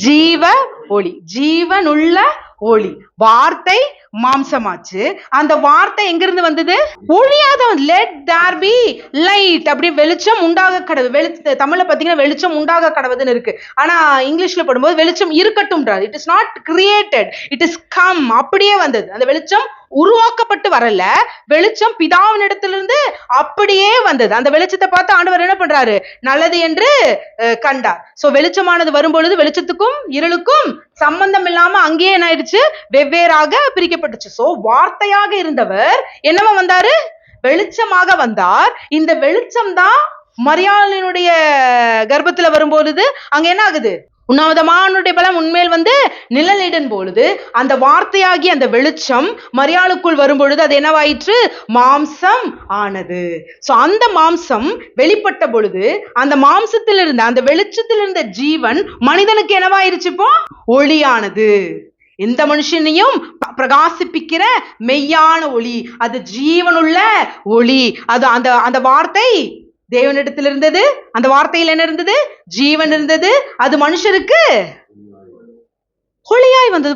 ஜீவ ஒளி, ஜீவனுள்ள ஒளி. வார்த்தை மாம்சமாச்சு. அந்த வார்த்தை எங்கிருந்து வந்தது? ஒளியாதான். லெட் தேர் பி லைட், அப்படி வெளிச்சம் உண்டாக கடவுது. தமிழ்ல பாத்தீங்கன்னா வெளிச்சம் உண்டாக கடவுதுன்னு இருக்கு. ஆனா இங்கிலீஷ்ல போடும்போது வெளிச்சம் இருக்கட்டும்ன்றார். It is not created, it is come. அப்படியே வந்தது. அந்த வெளிச்சம் உருவாக்கப்பட்டு வரல, வெளிச்சம் பிதாவின் இடத்திலிருந்து அப்படியே வந்தது. அந்த வெளிச்சத்தை பார்த்து ஆண்டவர் என்ன பண்றாரு? நல்லது என்று கண்டார். சோ வெளிச்சமானது வரும்பொழுது வெளிச்சத்துக்கும் இருளுக்கும் சம்பந்தம் இல்லாம அங்கேயே என்ன ஆயிடுச்சு? வெவ்வேறாக பிரிக்கப்பட்டுச்சு. சோ வார்த்தையாக இருந்தவர் என்னவா வந்தாரு? வெளிச்சமாக வந்தார். இந்த வெளிச்சம் தான் மரியாளினுடைய கர்ப்பத்துல வரும்பொழுது அங்க என்ன ஆகுது? உன்னதமானுடைய பலம் உண்மையில் நிழலிடன் பொழுது அந்த வார்த்தையாகி அந்த வெளிச்சம் மரியாளுக்குள் வரும்பொழுது அது என்னவாயிற்று? மாம்சம் ஆனது. சோ அந்த மாம்சம் வெளிப்பட்ட பொழுது அந்த மாம்சத்தில் இருந்த அந்த வெளிச்சத்தில் இருந்த ஜீவன் மனிதனுக்கு என்னவாயிருச்சு? இப்போ ஒளியானது. எந்த மனுஷனையும் பிரகாசிப்பிக்கிற மெய்யான ஒளி, அது ஜீவனுள்ள ஒளி. அது அந்த வார்த்தை தேவனிடத்தில் இருந்தது. அந்த வார்த்தையில் என்ன இருந்தது? ஜீவன் இருந்தது. அது மனுஷருக்கு ஒளியாய் வந்தது.